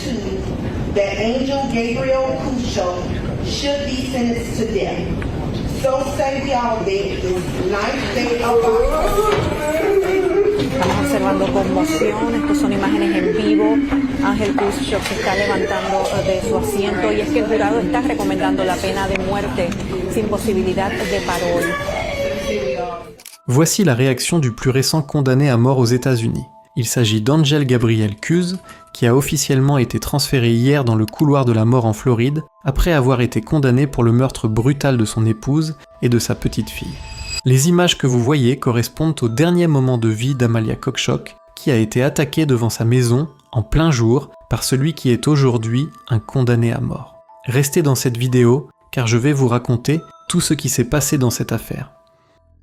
too that Angel Gabriel Kuchok should be sentenced to death. So say we all did this ninth day of Estamos observando conmoción, estos son imágenes en vivo. Ángel Kuchok se está levantando de su asiento y es que el jurado está recomendando la pena de muerte sin posibilidad de parole. Voici la réaction du plus récent condamné à mort aux États-Unis. Il s'agit d'Angel Gabriel Cuse, qui a officiellement été transféré hier dans le couloir de la mort en Floride, après avoir été condamné pour le meurtre brutal de son épouse et de sa petite fille. Les images que vous voyez correspondent au dernier moment de vie d'Amalia Cockshock, qui a été attaquée devant sa maison, en plein jour, par celui qui est aujourd'hui un condamné à mort. Restez dans cette vidéo, car je vais vous raconter tout ce qui s'est passé dans cette affaire.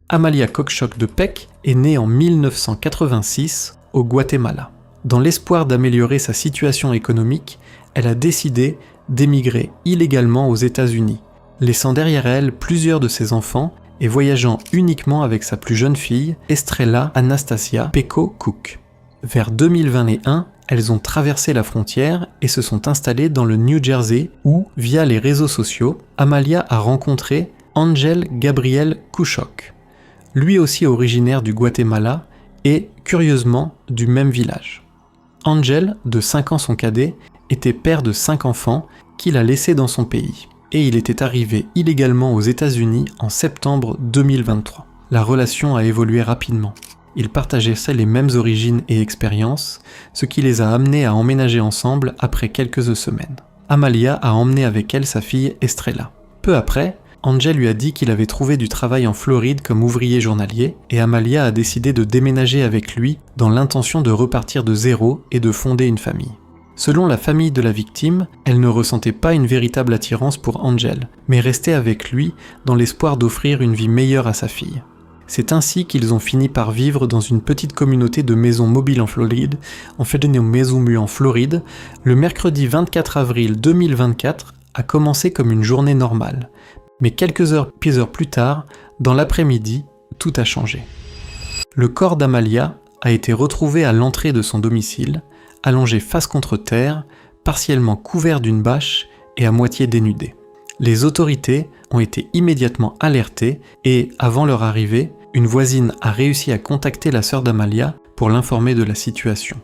Amalia Cockshock de Peck est née en 1986 au Guatemala. Dans l'espoir d'améliorer sa situation économique, elle a décidé d'émigrer illégalement aux États-Unis, laissant derrière elle plusieurs de ses enfants et voyageant uniquement avec sa plus jeune fille, Estrella Anastasia Peco Cook. Vers 2021, elles ont traversé la frontière et se sont installées dans le New Jersey où, via les réseaux sociaux, Amalia a rencontré Angel Gabriel Kuchok, lui aussi originaire du Guatemala et, curieusement, du même village. Angel, de 5 ans son cadet, était père de 5 enfants qu'il a laissés dans son pays, et il était arrivé illégalement aux États-Unis en septembre 2023. La relation a évolué rapidement. Ils partageaient les mêmes origines et expériences, ce qui les a amenés à emménager ensemble après quelques semaines. Amalia a emmené avec elle sa fille Estrella. Peu après, Angel lui a dit qu'il avait trouvé du travail en Floride comme ouvrier journalier et Amalia a décidé de déménager avec lui dans l'intention de repartir de zéro et de fonder une famille. Selon la famille de la victime, elle ne ressentait pas une véritable attirance pour Angel, mais restait avec lui dans l'espoir d'offrir une vie meilleure à sa fille. C'est ainsi qu'ils ont fini par vivre dans une petite communauté de maisons mobiles en Floride, en Floride. Le mercredi 24 avril 2024 a commencé comme une journée normale. Mais quelques heures plus tard, dans l'après-midi, tout a changé. Le corps d'Amalia a été retrouvé à l'entrée de son domicile, allongé face contre terre, partiellement couvert d'une bâche et à moitié dénudé. Les autorités ont été immédiatement alertées et, avant leur arrivée, une voisine a réussi à contacter la sœur d'Amalia pour l'informer de la situation.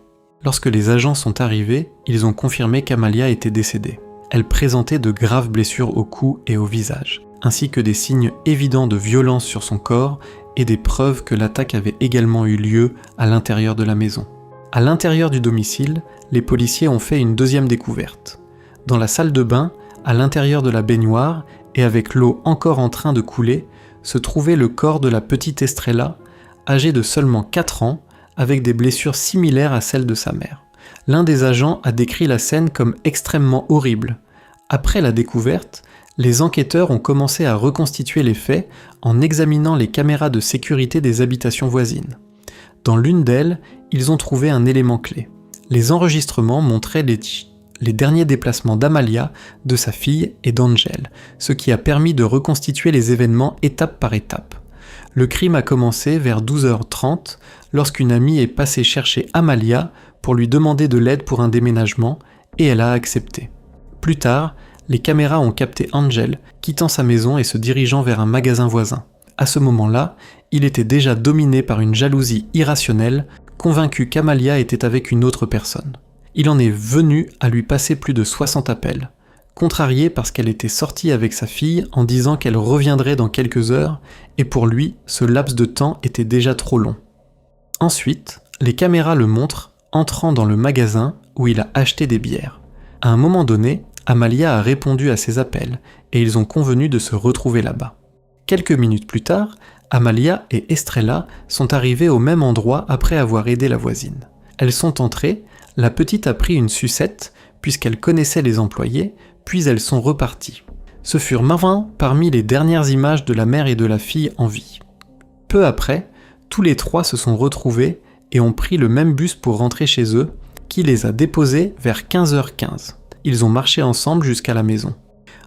Lorsque les agents sont arrivés, ils ont confirmé qu'Amalia était décédée. Elle présentait de graves blessures au cou et au visage, ainsi que des signes évidents de violence sur son corps et des preuves que l'attaque avait également eu lieu à l'intérieur de la maison. À l'intérieur du domicile, les policiers ont fait une deuxième découverte. Dans la salle de bain, à l'intérieur de la baignoire et avec l'eau encore en train de couler, se trouvait le corps de la petite Estrella, âgée de seulement 4 ans, avec des blessures similaires à celles de sa mère. L'un des agents a décrit la scène comme extrêmement horrible. Après la découverte, les enquêteurs ont commencé à reconstituer les faits en examinant les caméras de sécurité des habitations voisines. Dans l'une d'elles, ils ont trouvé un élément clé. Les enregistrements montraient les derniers déplacements d'Amalia, de sa fille et d'Angel, ce qui a permis de reconstituer les événements étape par étape. Le crime a commencé vers 12h30 lorsqu'une amie est passée chercher Amalia pour lui demander de l'aide pour un déménagement et elle a accepté. Plus tard, les caméras ont capté Angel quittant sa maison et se dirigeant vers un magasin voisin. À ce moment-là, il était déjà dominé par une jalousie irrationnelle, convaincu qu'Amalia était avec une autre personne. Il en est venu à lui passer plus de 60 appels, contrarié parce qu'elle était sortie avec sa fille en disant qu'elle reviendrait dans quelques heures, et pour lui, ce laps de temps était déjà trop long. Ensuite, les caméras le montrent entrant dans le magasin où il a acheté des bières. À un moment donné, Amalia a répondu à ses appels, et ils ont convenu de se retrouver là-bas. Quelques minutes plus tard, Amalia et Estrella sont arrivées au même endroit après avoir aidé la voisine. Elles sont entrées, la petite a pris une sucette puisqu'elle connaissait les employés, puis elles sont reparties. Ce furent parmi les dernières images de la mère et de la fille en vie. Peu après, tous les trois se sont retrouvés et ont pris le même bus pour rentrer chez eux, qui les a déposés vers 15h15. Ils ont marché ensemble jusqu'à la maison.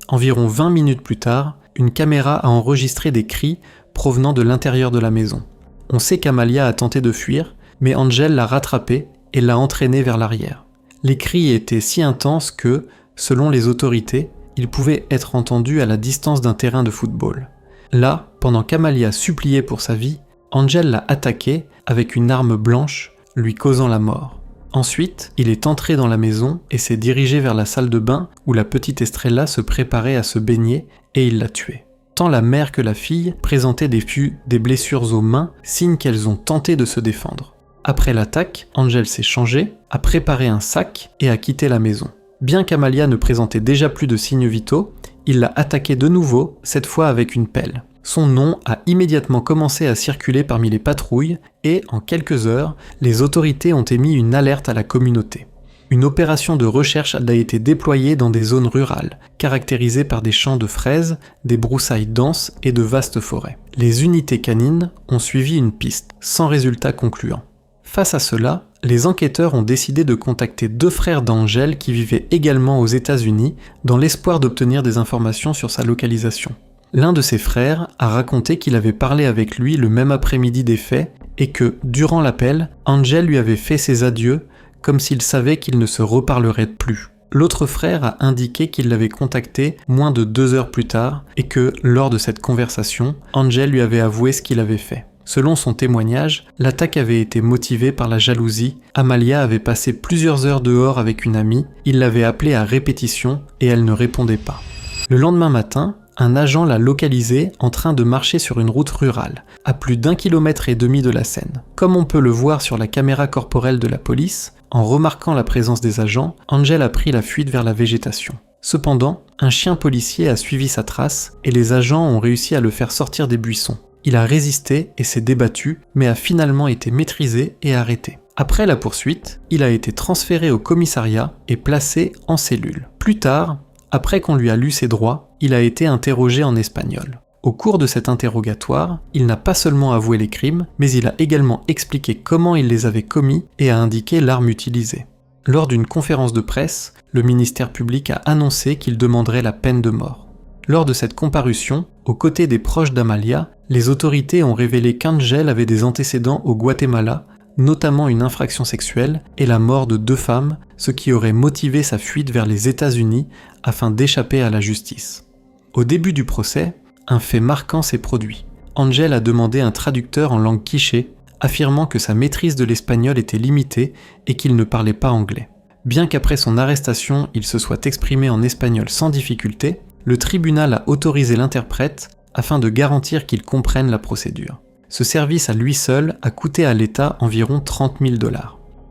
Environ 20 minutes plus tard, une caméra a enregistré des cris provenant de l'intérieur de la maison. On sait qu'Amalia a tenté de fuir, mais Angel l'a rattrapée et l'a entraînée vers l'arrière. Les cris étaient si intenses que, selon les autorités, ils pouvaient être entendus à la distance d'un terrain de football. Là, pendant qu'Amalia suppliait pour sa vie, Angel l'a attaqué avec une arme blanche, lui causant la mort. Ensuite, il est entré dans la maison et s'est dirigé vers la salle de bain où la petite Estrella se préparait à se baigner et il l'a tuée. Tant la mère que la fille présentaient des blessures aux mains, signe qu'elles ont tenté de se défendre. Après l'attaque, Angel s'est changé, a préparé un sac et a quitté la maison. Bien qu'Amalia ne présentait déjà plus de signes vitaux, il l'a attaquée de nouveau, cette fois avec une pelle. Son nom a immédiatement commencé à circuler parmi les patrouilles et, en quelques heures, les autorités ont émis une alerte à la communauté. Une opération de recherche a été déployée dans des zones rurales, caractérisées par des champs de fraises, des broussailles denses et de vastes forêts. Les unités canines ont suivi une piste, sans résultat concluant. Face à cela, les enquêteurs ont décidé de contacter 2 frères d'Angel qui vivaient également aux États-Unis dans l'espoir d'obtenir des informations sur sa localisation. L'un de ses frères a raconté qu'il avait parlé avec lui le même après-midi des faits et que, durant l'appel, Angel lui avait fait ses adieux comme s'il savait qu'ils ne se reparleraient plus. L'autre frère a indiqué qu'il l'avait contacté moins de 2 heures plus tard et que, lors de cette conversation, Angel lui avait avoué ce qu'il avait fait. Selon son témoignage, l'attaque avait été motivée par la jalousie. Amalia avait passé plusieurs heures dehors avec une amie, il l'avait appelée à répétition et elle ne répondait pas. Le lendemain matin, un agent l'a localisé en train de marcher sur une route rurale, à plus d'1,5 km de la scène. Comme on peut le voir sur la caméra corporelle de la police, en remarquant la présence des agents, Angel a pris la fuite vers la végétation. Cependant, un chien policier a suivi sa trace et les agents ont réussi à le faire sortir des buissons. Il a résisté et s'est débattu, mais a finalement été maîtrisé et arrêté. Après la poursuite, il a été transféré au commissariat et placé en cellule. Plus tard, après qu'on lui a lu ses droits, il a été interrogé en espagnol. Au cours de cet interrogatoire, il n'a pas seulement avoué les crimes, mais il a également expliqué comment il les avait commis et a indiqué l'arme utilisée. Lors d'une conférence de presse, le ministère public a annoncé qu'il demanderait la peine de mort. Lors de cette comparution, aux côtés des proches d'Amalia, les autorités ont révélé qu'Angel avait des antécédents au Guatemala, notamment une infraction sexuelle et la mort de 2 femmes, ce qui aurait motivé sa fuite vers les États-Unis afin d'échapper à la justice. Au début du procès, un fait marquant s'est produit. Angel a demandé un traducteur en langue quiché, affirmant que sa maîtrise de l'espagnol était limitée et qu'il ne parlait pas anglais. Bien qu'après son arrestation, il se soit exprimé en espagnol sans difficulté, le tribunal a autorisé l'interprète afin de garantir qu'il comprenne la procédure. Ce service à lui seul a coûté à l'État environ 30 000 $.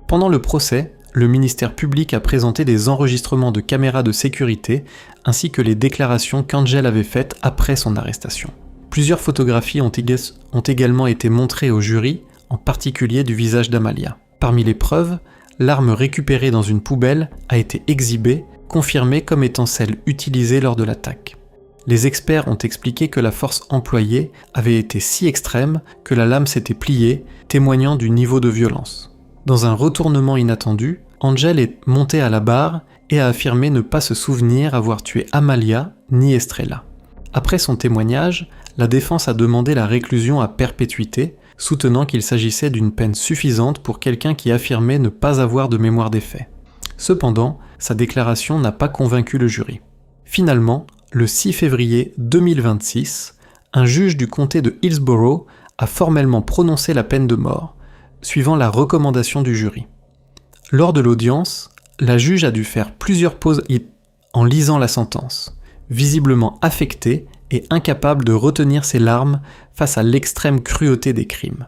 Pendant le procès, le ministère public a présenté des enregistrements de caméras de sécurité ainsi que les déclarations qu'Angel avait faites après son arrestation. Plusieurs photographies ont également été montrées au jury, en particulier du visage d'Amalia. Parmi les preuves, l'arme récupérée dans une poubelle a été exhibée, confirmée comme étant celle utilisée lors de l'attaque. Les experts ont expliqué que la force employée avait été si extrême que la lame s'était pliée, témoignant du niveau de violence. Dans un retournement inattendu, Angel est monté à la barre et a affirmé ne pas se souvenir avoir tué Amalia ni Estrella. Après son témoignage, la défense a demandé la réclusion à perpétuité, soutenant qu'il s'agissait d'une peine suffisante pour quelqu'un qui affirmait ne pas avoir de mémoire des faits. Cependant, sa déclaration n'a pas convaincu le jury. Finalement, le 6 février 2026, un juge du comté de Hillsborough a formellement prononcé la peine de mort, suivant la recommandation du jury. Lors de l'audience, la juge a dû faire plusieurs pauses en lisant la sentence, visiblement affectée et incapable de retenir ses larmes face à l'extrême cruauté des crimes.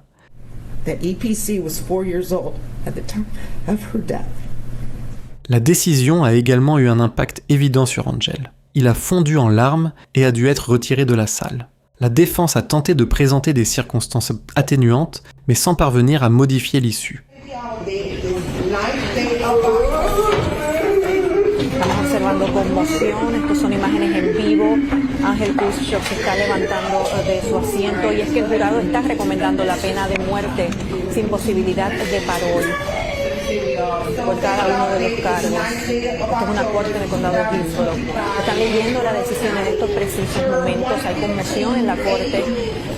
La décision a également eu un impact évident sur Angel. Il a fondu en larmes et a dû être retiré de la salle. La défense a tenté de présenter des circonstances atténuantes, mais sans parvenir à modifier l'issue. Estamos observando conmoción, estos son imágenes en vivo. Ángel Kuschok se está levantando de su asiento y es que el jurado está recomendando la pena de muerte sin posibilidad de parol por cada uno de los cargos. Esto es una corte en el condado de Hillsborough. Están leyendo la decisión en estos precisos momentos. Hay conmoción en la corte.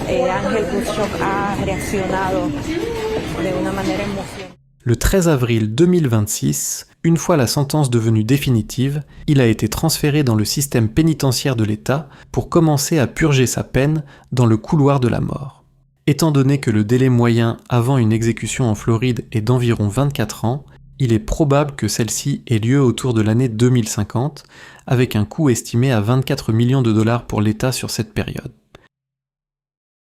Ángel Kuschok ha reaccionado de una manera emocionante. Le 13 avril 2026, Une fois la sentence devenue définitive, il a été transféré dans le système pénitentiaire de l'État pour commencer à purger sa peine dans le couloir de la mort. Étant donné que le délai moyen avant une exécution en Floride est d'environ 24 ans, il est probable que celle-ci ait lieu autour de l'année 2050, avec un coût estimé à 24 millions de dollars pour l'État sur cette période.